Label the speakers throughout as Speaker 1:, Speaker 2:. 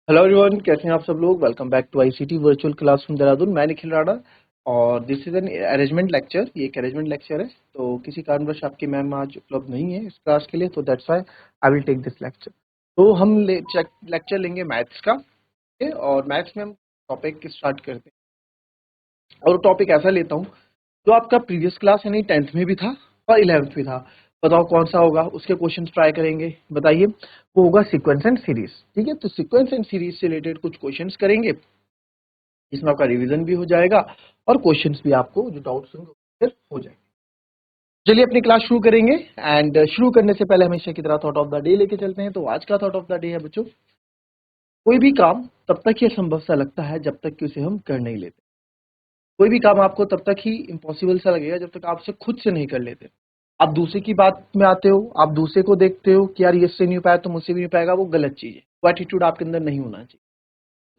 Speaker 1: Hello everyone, कैसे हैं आप सब लोग। Welcome back to ICT virtual classroom Dehradun. मैं निखिल राणा और this is an arrangement lecture. ये एक अरेंजमेंट लेक्चर है, तो किसी कारणवश आपकी मैम आज उपलब्ध नहीं है इस क्लास के लिए, तो that's why I will take this lecture. तो हम लेक्चर लेंगे मैथ्स का। और मैथ्स में हम टॉपिक स्टार्ट करते हैं, और टॉपिक ऐसा लेता हूँ जो आपका प्रीवियस क्लास यानी 10th में भी था और 11th में था। बताओ कौन सा होगा, उसके क्वेश्चन ट्राई करेंगे। बताइए। वो होगा सीक्वेंस एंड सीरीज। ठीक है, तो सीक्वेंस एंड सीरीज से रिलेटेड कुछ क्वेश्चंस करेंगे, इसमें आपका रिवीजन भी हो जाएगा और क्वेश्चंस भी आपको जो डाउट्स होंगे फिर हो जाएंगे। चलिए अपनी क्लास शुरू करेंगे। एंड शुरू करने से पहले हमेशा की तरह थॉट ऑफ द डे लेके चलते हैं। तो आज का थॉट ऑफ द डे है बच्चों, कोई भी काम तब तक ही असंभव सा लगता है जब तक कि उसे हम कर नहीं लेते। कोई भी काम आपको तब तक ही इम्पॉसिबल सा लगेगा जब तक आप उसे खुद से नहीं कर लेते। आप दूसरे की बात में आते हो, आप दूसरे को देखते हो कि यार ये इससे नहीं हो पाया तो मुझसे भी नहीं पाएगा, वो गलत चीज है। वो एटीट्यूड आपके अंदर नहीं होना चाहिए।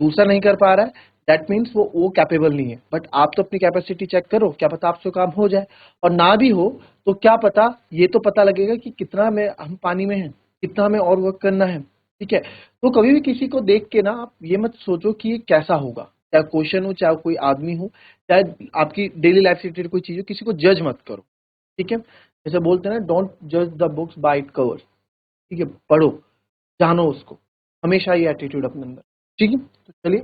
Speaker 1: दूसरा नहीं कर पा रहा है, दैट मीन्स वो कैपेबल नहीं है। बट आप तो अपनी कैपेसिटी चेक करो, क्या पता आपसे काम हो जाए। और ना भी हो तो क्या पता, ये तो पता लगेगा कि कितना में हम पानी में हैं, कितना हमें और वर्क करना है। ठीक है, तो कभी भी किसी को देख के ना आप ये मत सोचो कि ये कैसा होगा, चाहे क्वेश्चन हो, चाहे कोई आदमी हो, चाहे आपकी डेली लाइफ से रिलेटेड कोई चीज हो, किसी को जज मत करो। ठीक है, जैसे बोलते हैं ना, डोंट जज the books by it cover. ठीक है, पढ़ो, जानो उसको। हमेशा ये एटीट्यूड अपने अंदर। ठीक है, तो चलिए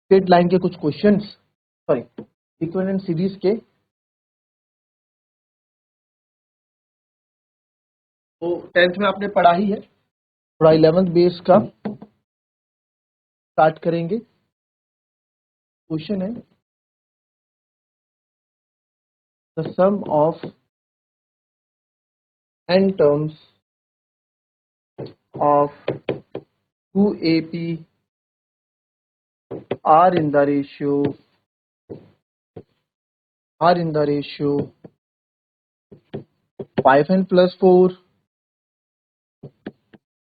Speaker 1: स्ट्रेट लाइन के कुछ क्वेश्चंस, सॉरी इक्विवेलेंट सीरीज के। तो 10th में आपने पढ़ा ही है, थोड़ा 11th बेस का स्टार्ट करेंगे। क्वेश्चन है, the sum of n terms of 2AP are in the ratio 5n plus 4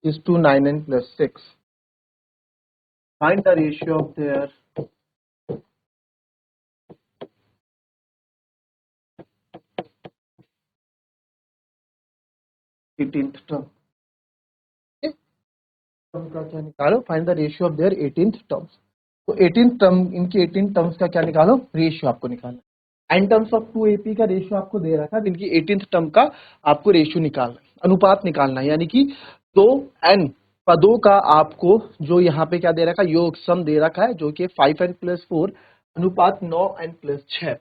Speaker 1: is to 9n plus 6. Find the ratio of their 18th term। Term का क्या निकालो, find the ratio of their 18th terms. तो 18th term, इनकी 18 terms का क्या निकालो, ratio आपको निकालना। एन टर्म्स ऑफ 2AP का रेशियो आपको दे रखा है, इनकी 18th टर्म का आपको रेशियो निकालना है, अनुपात निकालना है। यानी कि दो एन पदों का आपको जो यहाँ पे क्या दे रखा है, योग सम दे रखा है, जो कि 5n प्लस 4 अनुपात 9n plus 6।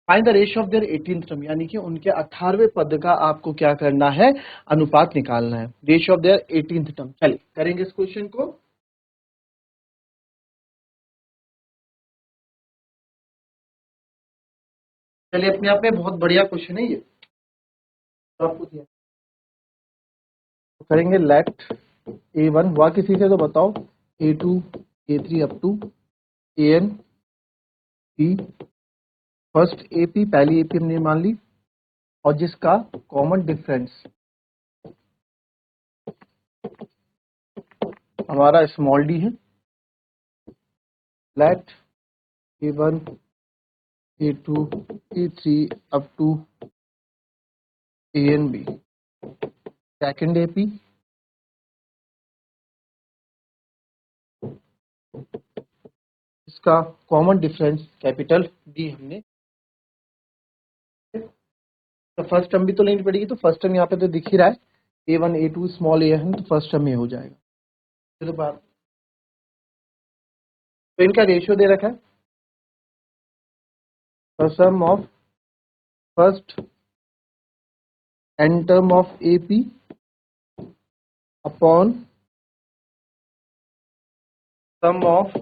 Speaker 1: Find the ratio of their 18th term, यानी कि उनके 18वें पद का आपको क्या करना है, अनुपात निकालना है। Ratio of their 18th term. चलिए करेंगे इस क्वेश्चन को। चलिए, अपने आप में बहुत बढ़िया क्वेश्चन है ये, तो आपको दिया तो करेंगे। लेट A1 हुआ किसी से तो बताओ, A2 A3 up to AN B। First AP, पहली AP हमने मान ली, और जिसका कॉमन डिफरेंस हमारा स्मॉल d है। Let A1 A2 A3 up to AN B। Second AP, इसका कॉमन डिफरेंस कैपिटल D हमने। तो फर्स्ट टर्म भी तो लेनी पड़ेगी, तो फर्स्ट टर्म यहाँ पे तो दिख ही रहा है, A1 A2 स्मॉल a है, तो फर्स्ट टर्म ये हो जाएगा। चलो बात, तो इनका रेशियो दे रखा है, the sum of first n term of AP upon sum of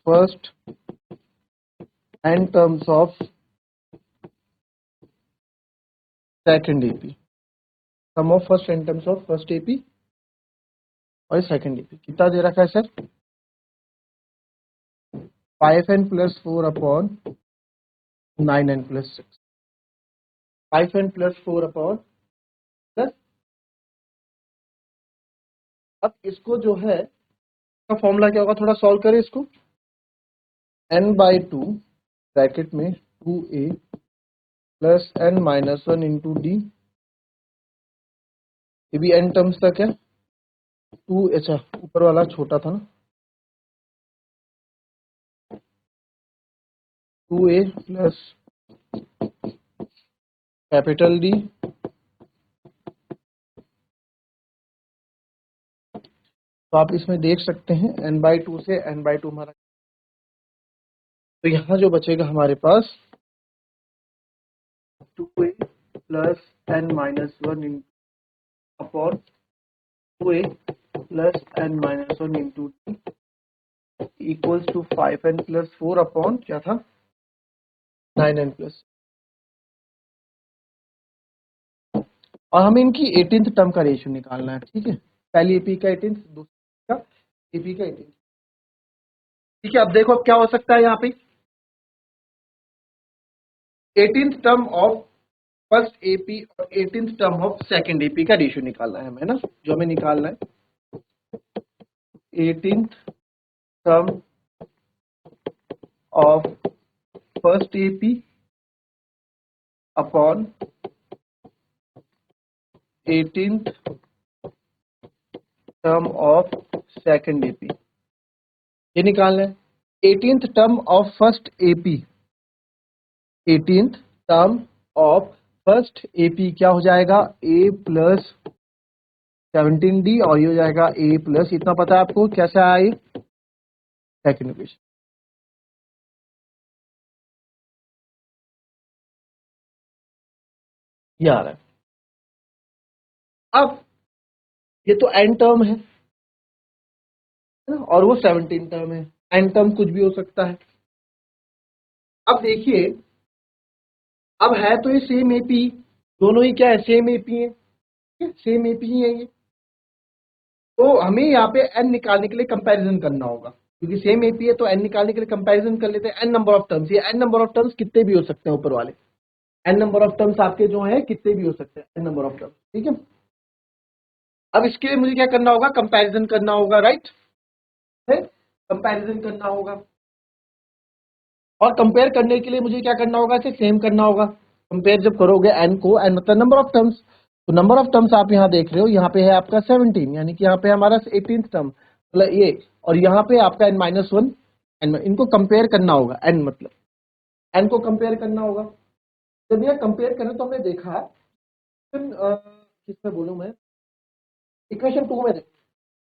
Speaker 1: first n terms of second AP। Sum of first n terms of first AP और सेकंड AP कितना दे रखा है sir, 5n plus 4 upon 9n plus 6। 5n plus 4 upon plus, अब इसको जो है का फॉर्मूला क्या होगा, थोड़ा सॉल्व करें इसको। n/2 ब्रैकेट में 2a plus n minus 1 into D ये भी n टर्म्स तक है। 2, अच्छा ऊपर वाला छोटा था ना, 2a प्लस कैपिटल D, तो आप इसमें देख सकते हैं n/2 से n/2 हमारा, तो यहाँ जो बचेगा हमारे पास 2a plus n-1 upon 2a plus n-1 into equals to 5n plus 4 upon क्या था 9n प्लस, और हमें इनकी 18th टर्म का रेशियो निकालना है। ठीक है, पहली एपी का 18th, दूसरी का एपी का 18th। ठीक है, अब देखो अब क्या हो सकता है यहाँ पे 18th term of first AP और 18th term of second AP का रेशियो निकालना है हमें, है ना, जो हमें निकालना है 18th term of first AP upon 18th term of second AP, ये निकालना है। 18th term of first AP, 18th term of first AP क्या हो जाएगा a प्लस 17d, और ये हो जाएगा a प्लस, इतना पता है आपको कैसे आया ये सेकंड इक्वेशन। ये आ रहा है। अब ये तो n टर्म है ना, और वो 17 टर्म है, n टर्म कुछ भी हो सकता है। अब देखिए, अब है तो ये सेम एपी, दोनों ही क्या है सेम एपी है, सेम एपी ही है ये, तो हमें यहाँ पे n निकालने के लिए कंपैरिजन करना होगा, क्योंकि सेम एपी है तो n निकालने के लिए कंपैरिजन कर लेते हैं। n नंबर ऑफ टर्म्स, ये n नंबर ऑफ टर्म्स कितने भी हो सकते हैं ऊपर वाले, n नंबर ऑफ टर्म्स आपके जो है कितने भी हो सकते हैं, n नंबर ऑफ टर्म्स। ठीक है, अब इसके लिए मुझे क्या करना होगा, कंपैरिजन करना होगा, राइट है, कंपैरिजन करना होगा, और कंपेयर करने के लिए मुझे क्या करना होगा, इसे सेम करना होगा। कंपेयर जब करोगे n को, n मतलब नंबर ऑफ टर्म्स, तो नंबर ऑफ टर्म्स आप यहाँ देख रहे हो, यहाँ पे है आपका 17, यानी कि यहाँ पे हमारा 18th टर्म मतलब ये, और यहाँ पे आपका n-1, इनको कंपेयर करना होगा, n मतलब n को कंपेयर करना होगा। जब यह कंपेयर करें तो हमने देखा किसमें बोलूं मैं, इक्वेशन 2 में देखो,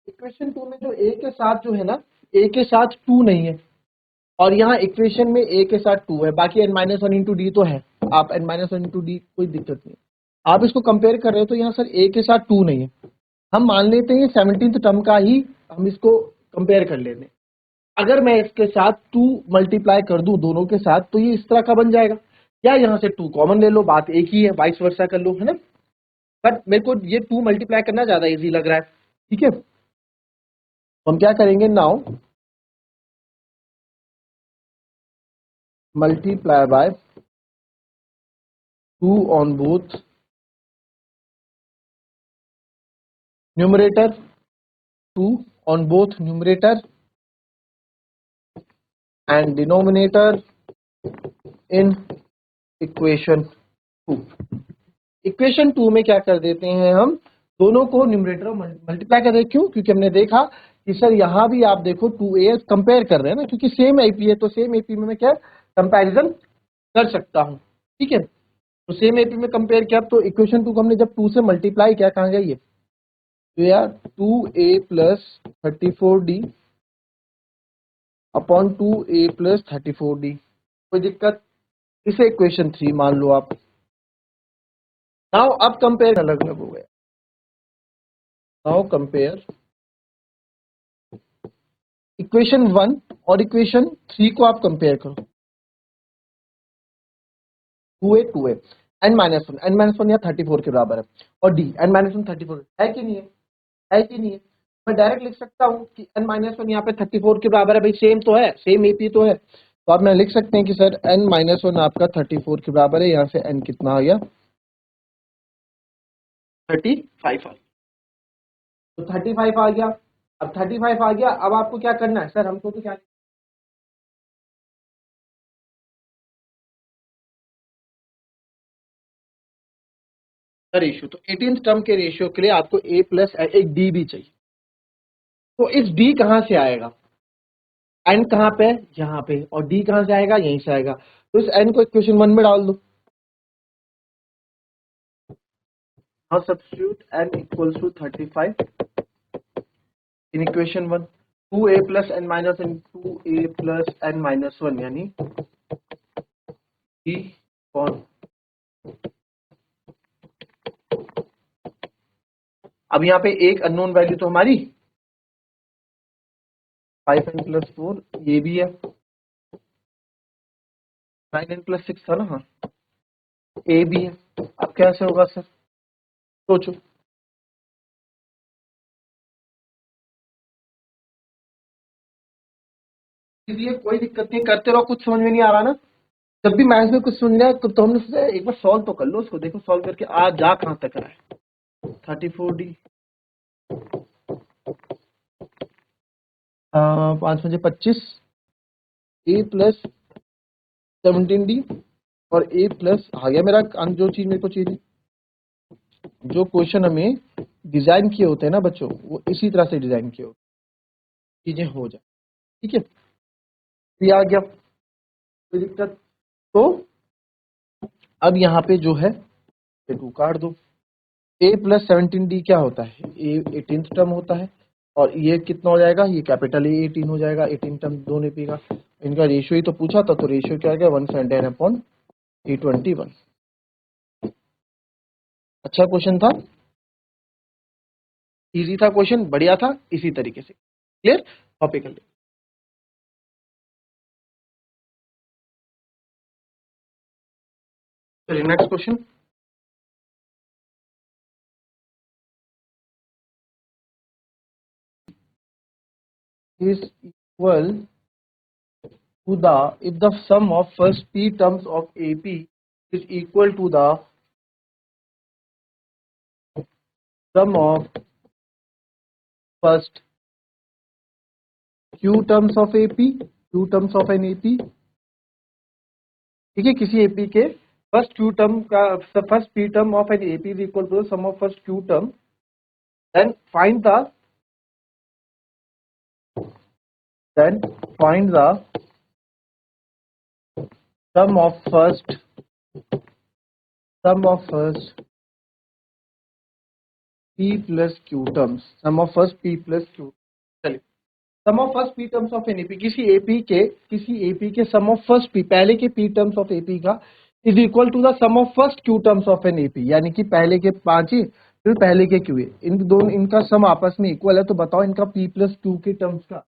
Speaker 1: इक्वेशन 2 में जो a के साथ जो है ना, a के साथ 2 नहीं है, और यहाँ इक्वेशन में a के साथ 2 है, बाकी n-1 इंटू डी तो है, आप n-1 इंटू डी कोई दिक्कत नहीं है। आप इसको कंपेयर कर रहे हो तो यहाँ सर a के साथ 2 नहीं है, हम मान लेते हैं 17th टर्म का ही हम इसको कंपेयर कर लेते हैं। अगर मैं इसके साथ 2 मल्टीप्लाई कर दूं दोनों के साथ, तो ये इस तरह का बन जाएगा, या यहाँ से 2 कॉमन ले लो, बात एक ही है, वाइस वर्सा कर लो, है ना, बट मेरे को ये 2 मल्टीप्लाई करना ज्यादा इजी लग रहा है। ठीक है, तो हम क्या करेंगे now, multiply by 2 on both numerator, 2 on both numerator and denominator in equation 2। Equation 2 में क्या कर देते हैं हम, दोनों को न्यूमरेटर मल्टीप्लाई कर रहे हैं, क्यों, क्योंकि हमने देखा कि सर यहाँ भी आप देखो 2a कंपेयर कर रहे हैं ना, क्योंकि सेम एपी है, तो सेम एपी में मैं क्या कंपैरिजन कर सकता हूँ। ठीक है, तो सेम एपी में कंपेयर किया, तो इक्वेशन 2 को हमने जब 2 से मल्टीप्लाई किया, कहाँ गया ये, तो यार 2a plus 34d upon 2a plus 34d, कोई दिक्कत, इसे इक्वेशन 3 मान लो आप। नाउ अब कंपेयर अलग अलग हो गया, नाउ कंपेयर इक्वेशन 1 और इक्वेशन 3 को आप कंपेयर करो, 2a n-1 या 34 के बराबर है, और d n-1 34 है कि नहीं है, है कि नहीं है, मैं डायरेक्ट लिख सकता हूँ कि n-1 यहाँ पे 34 के बराबर है, भाई सेम तो है, सेम एपी तो है, तो आप मैं लिख सकते हैं कि सर n-1 आपका 34 के बराबर है, यहाँ से n कितना आ गया 35 आ गया, तो 35 आ गया। अब 35 आ गया, अब आपको क्या करना है सर, हमको तो क्या का रेशियो, तो 18th टर्म के रेशियो के लिए आपको a प्लस एक d भी चाहिए। तो इस d कहां से आएगा, n कहां पे है, यहाँ पे, और d कहां से आएगा, यहीं से आएगा। तो इस n को इक्वेशन 1 में डाल दो। Now substitute n equals to 35 in equation 1, 2a plus n minus n 2a plus n minus 1 यानी d कौन। अब यहाँ पे एक अननोन वैल्यू तो हमारी 5n प्लस 4 ये भी है, 9n प्लस 6 था ना, हाँ ए भी है। अब कैसे होगा सर, सोचो। इसलिए कोई दिक्कत नहीं, करते रहो, कुछ समझ में नहीं आ रहा ना, जब भी मैथ्स में कुछ सुन लिया तो हमने सोचा एक बार सॉल्व तो कर लो उसको, देखो सॉल्व करके आज जा कहां तक रहा है। 34d 5×5 = 25, ए प्लस 17d और ए प्लस आ गया मेरा जो चीज मेरे को चाहिए थी। जो क्वेश्चन हमें डिजाइन किए होते हैं ना बच्चों, वो इसी तरह से डिजाइन किए होते हैं, चीजें हो जाए, ठीक है। ये आ गया, कोई दिक्कत। तो अब यहाँ पे जो है ये 2 काट दो। ए प्लस 17d क्या होता है, ए 18th टर्म होता है, और ये कितना हो जाएगा, ये कैपिटल ए 18 हो जाएगा, 18 टर्म दो ने पीगा। इनका रेशियो ही तो पूछा था, तो रेशियो क्या आ गया 110/821। अच्छा क्वेश्चन था, इजी था क्वेश्चन, बढ़िया था, इसी तरीके से क्लियर। कॉपी कर ले। चलिए next question. Is equal to the, if the sum of first p terms of AP is equal to the sum of first q terms of AP, q terms of an AP, ठीक है, किसी AP के first q term का, first p term of an AP is equal to the sum of first q term, then find the then find the sum of first p plus q terms, sum of first p plus q। चलिए, sum of first P terms of an AP, किसी AP के sum of first P, पहले के P terms of AP का is equal to the sum of first Q terms of an AP, यानी कि पहले के 5 ही फिर पहले के क्यू, इन दोनों इनका सम आपस में इक्वल है। तो बताओ इनका पी प्लस क्यू के टर्म्स का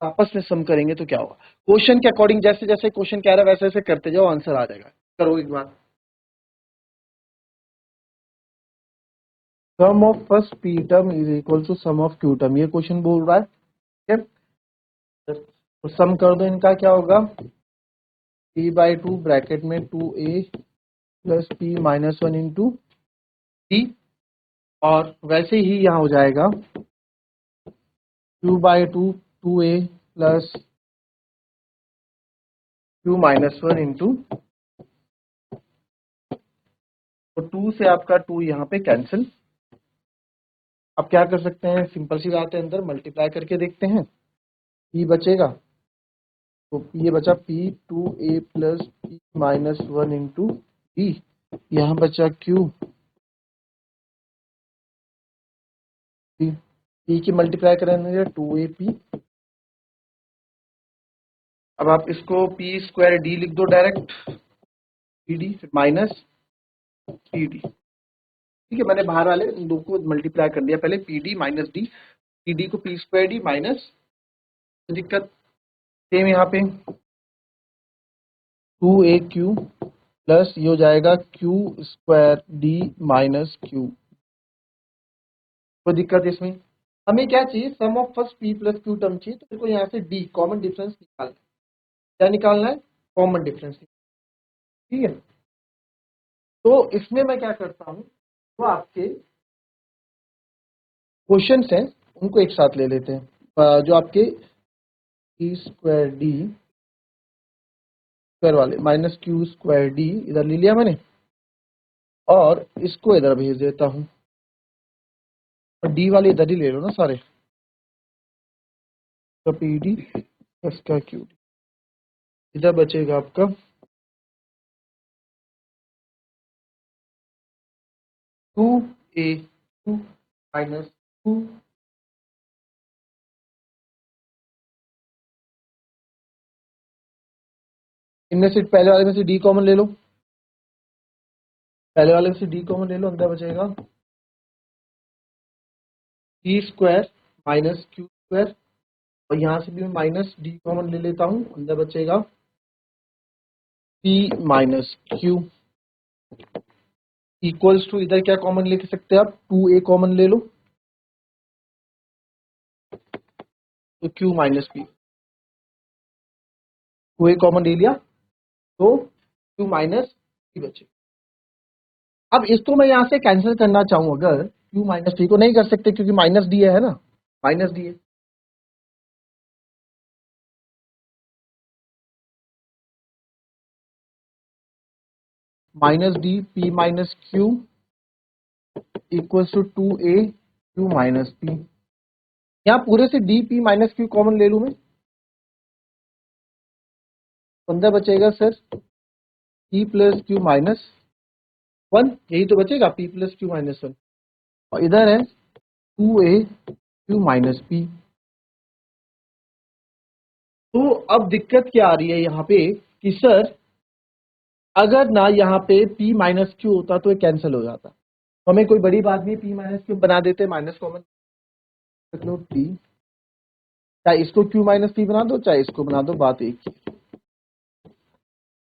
Speaker 1: आपस में सम करेंगे तो क्या होगा। क्वेश्चन के अकॉर्डिंग जैसे जैसे क्वेश्चन कह रहा है वैसे वैसे करते जाओ, आंसर आ जाएगा। करो एक बार, sum of first P term is equal to sum of Q term, ये क्वेश्चन बोल रहा है, ठीक है। तो सम कर दो, इनका क्या होगा, p/2 ब्रैकेट में 2a plus p minus 1 into T, और वैसे ही यहाँ हो जाएगा q/2 2a plus q minus 1 into, तो 2 से आपका 2 यहाँ पे कैंसिल। अब क्या कर सकते हैं, सिंपल सी बात है, अंदर मल्टीप्लाई करके देखते हैं, p बचेगा, तो ये बचा p2a plus p minus 1 into D, यहाँ बचा q, p की मल्टीप्लाई करेंगे 2ap। अब आप इसको पी स्क्वायर डी लिख दो direct, P D minus P D, ठीक है। मैंने बाहर वाले इन दो को मल्टीप्लाई कर दिया पहले, P D minus D, P D को पी स्क्वायर डी माइनस, दिक्कत सेम यहाँ पे 2aq प्लस ये हो जाएगा q square D minus q। कोई दिक्कत इसमें, हमें क्या चाहिए, sum of first p plus q term चाहिए, तो मेरे को यहाँ से d कॉमन डिफरेंस निकालना है। क्या निकालना है, कॉमन डिफरेंस, ठीक है। तो इसमें मैं क्या करता हूँ, तो आपके क्वेश्चन हैं उनको एक साथ ले लेते हैं, जो आपके p स्क्वायर डी स्क्वायर वाले माइनस q स्क्वायर डी इधर ले लिया मैंने, और इसको इधर भेज देता हूं और डी वाले इधर ही ले लो ना सारे, तो पी डी इसका क्यू डी, इधर बचेगा आपका 2a2 माइनस 2, इनमें से पहले वाले में से डी कॉमन ले लो, पहले वाले में से डी कॉमन ले लो, अंदर बचेगा D square minus Q square, और यहाँ से भी मैं माइनस डी कॉमन ले लेता हूँ, अंदर बचेगा P minus Q equals to, इधर क्या कॉमन ले सकते हैं आप, 2a कॉमन ले लो तो q minus P, 2a common ले लिया तो q माइनस पी बचे। अब इसको मैं यहाँ से कैंसिल करना चाहूँ अगर, q माइनस पी को नहीं कर सकते क्योंकि माइनस डी है ना, माइनस डी है, minus D P minus Q equals to 2a q minus P. यहाँ पूरे से D P minus Q common ले लू मैं, अंदर बचेगा sir p plus Q minus 1, यही तो बचेगा p प्लस क्यू माइनस 1, और इधर है 2a q माइनस पी। तो अब दिक्कत क्या आ रही है यहाँ पे कि सर अगर ना यहाँ पे p माइनस क्यू होता तो ये कैंसिल हो जाता, तो हमें कोई बड़ी बात नहीं, p माइनस क्यू बना देते, माइनस कॉमन रख लो p, चाहे इसको q माइनस पी बना दो चाहे इसको बना दो, बात एक ही,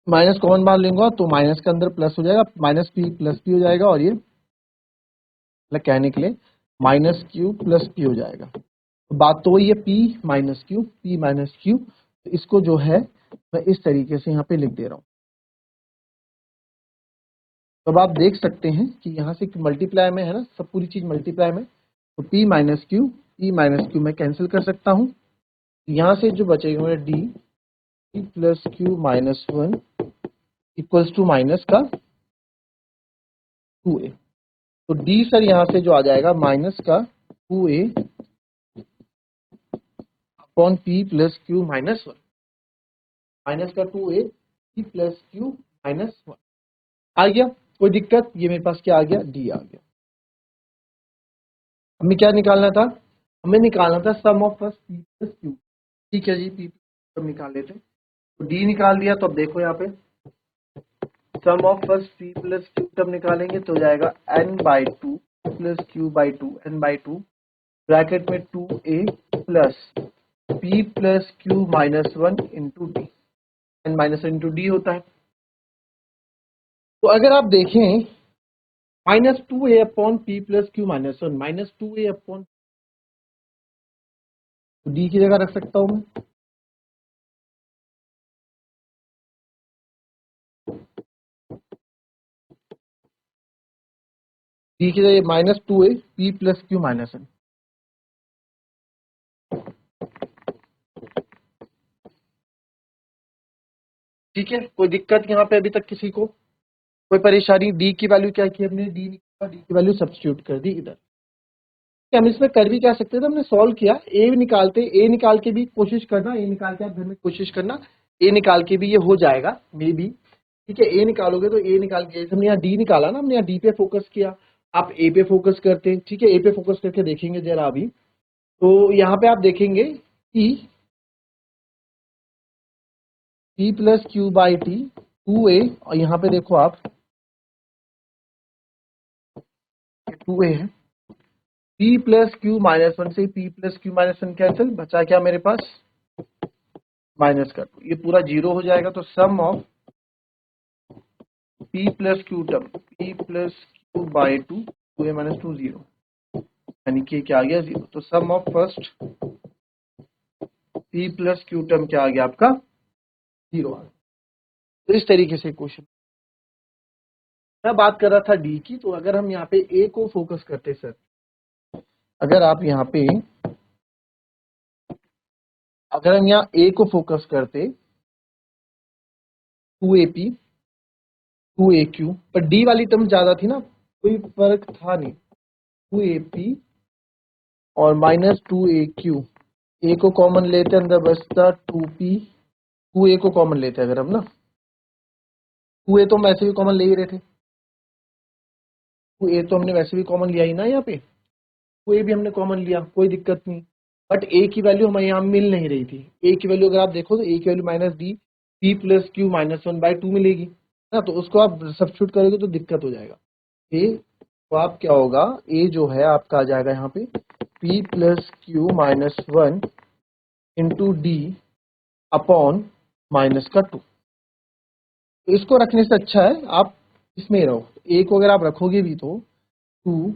Speaker 1: माइनस कॉमन बाहर लेंगे तो माइनस के अंदर प्लस हो जाएगा, माइनस पी प्लस पी हो जाएगा, और ये मतलब कहने के लिए माइनस क्यू प्लस पी हो जाएगा। तो बात तो वही है p minus Q, p minus Q, तो इसको जो है मैं इस तरीके से यहाँ पे लिख दे रहा हूँ। तो अब आप देख सकते हैं कि यहाँ से मल्टीप्लाई में है ना, सब पूरी चीज मल्टीप्लाई में, तो p माइनस क्यू मैं कैंसिल कर सकता हूँ, यहाँ से जो बचेगा मेरा D p plus Q minus 1 equals to minus का 2a, तो डी सर यहाँ से जो आ जाएगा माइनस का 2a upon p plus Q minus 1, minus का 2a p plus Q minus 1 आ गया, कोई दिक्कत, ये मेरे पास क्या आ गया, डी आ गया। हमें क्या निकालना था, हमें निकालना था sum of first p plus Q, ठीक है जी, p प्लस निकाल लेते हैं, तो डी निकाल दिया, तो अब देखो यहाँ पे sum of first p plus Q तब निकालेंगे तो हो जाएगा n by 2 plus Q by 2, n by 2 bracket में 2a plus p plus Q minus 1 into D, n minus into D होता है। तो अगर आप देखें minus 2a upon p plus Q minus 1, minus 2a upon D की जगह रख सकता हूं मैं, डी की जगह minus 2a p plus Q minus 1, ठीक है, कोई दिक्कत यहाँ पे अभी तक किसी को, कोई परेशानी, डी की वैल्यू क्या की हमने, डी निकाला, डी की वैल्यू सब्स्टिट्यूट कर दी इधर, हम इसमें कर भी क्या सकते थे, हमने सॉल्व किया, ए निकालते, ए निकाल के भी कोशिश करना, ए निकाल के आप घर में कोशिश करना, ए निकाल के भी ये हो जाएगा मे बी, ठीक है, ए निकालोगे तो ए निकाल के, हमने यहाँ डी निकाला ना, हमने यहाँ डी पे फोकस किया, आप ए पे फोकस करते, ठीक है, ए पे फोकस करके देखेंगे जरा अभी, तो यहाँ पे आप देखेंगे कि p plus Q by T 2a, और यहाँ पे देखो आप 2a है, p प्लस क्यू माइनस 1 से p plus Q minus 1 cancel, बचा क्या मेरे पास माइनस का 2, ये पूरा जीरो हो जाएगा, तो sum of p plus Q term, p plus Q by 2 2a minus 2 0, यानी कि क्या आ गया 0, तो sum of first p plus Q term क्या आ गया आपका 0 आ गया। तो इस तरीके से क्वेश्चन, मैं बात कर रहा था डी की, तो अगर हम यहाँ पे ए को फोकस करते सर, अगर आप यहाँ पे, अगर हम यहाँ ए को फोकस करते 2ap 2AQ, पर डी वाली टर्म ज्यादा थी ना, कोई फर्क था नहीं। 2AP और माइनस 2AQ, ए को कॉमन लेते अंदर बचता 2P, 2A को कॉमन लेते अगर हम ना, 2A तो हम वैसे भी कॉमन ले ही रहे थे, 2A तो हमने वैसे भी कॉमन लिया ही ना यहाँ पे, 2A भी हमने कॉमन लिया, कोई दिक्कत नहीं। बट ए की वैल्यू हमें यहाँ मिल नहीं रही थी। ए की वैल्यू अगर आप देखो तो ए की value minus D P plus Q minus 1/2 मिलेगी ना, तो उसको आप सब्स्टिट्यूट करोगे तो दिक्कत हो जाएगा। ए तो आप क्या होगा, ए जो है आपका आ जाएगा यहाँ पे P plus Q minus 1 into D upon minus का 2। तो इसको रखने से अच्छा है आप इसमें ही रहो, ए को अगर आप रखोगे भी तो 2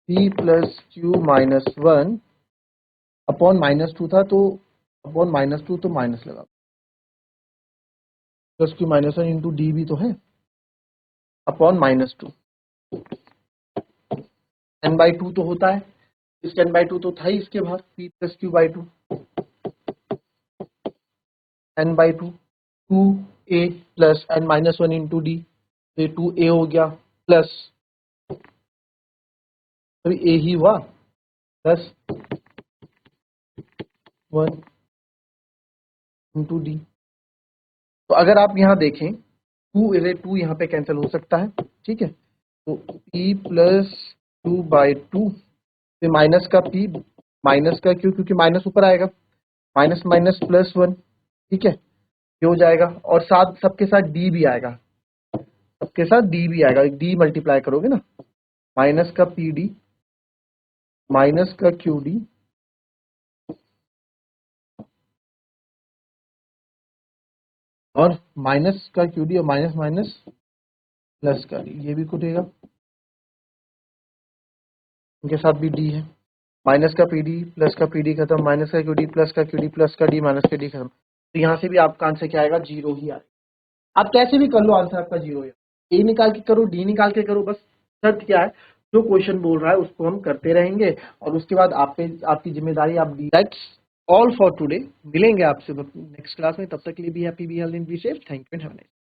Speaker 1: P plus Q minus 1 upon minus 2 था, तो अपॉन माइनस 2 तो माइनस लगा, plus Q minus 1 into D भी तो है अपॉन माइनस 2, n/2 तो होता है, इसका n/2 तो था ही इसके बाहर, p plus Q by 2 n/2 2a plus n minus 1 into D, तो ये 2a हो गया प्लस, अभी a ही हुआ प्लस 1 इंटू डी। तो अगर आप यहाँ देखें 2 यहाँ पे कैंसिल हो सकता है, ठीक है, तो p प्लस 2/2 फिर माइनस का p माइनस का q, क्योंकि माइनस ऊपर आएगा, माइनस माइनस प्लस 1, ठीक है, ये हो जाएगा, और साथ सबके साथ d भी आएगा, सबके साथ d भी आएगा, d मल्टीप्लाई करोगे ना, माइनस का pd माइनस का qd और माइनस का qd और माइनस माइनस प्लस का d, ये भी कटेगा, इनके साथ भी d है, माइनस का pd प्लस का pd खत्म, माइनस का qd प्लस का qd प्लस का d माइनस का d खत्म, तो यहाँ से भी आपका आंसर क्या आएगा, जीरो ही आएगा। आप कैसे भी कर लो आंसर आपका जीरो है, ए निकाल के करो डी निकाल के करो, बस शर्त क्या है, जो क्वेश्चन बोल रहा है उसको हम करते रहेंगे, और उसके बाद आप पे आपकी जिम्मेदारी आप दी। दैट्स ऑल फॉर टुडे, मिलेंगे आपसे नेक्स्ट क्लास में, तब तक के लिए be happy be healthy be safe, thank you and have a nice day.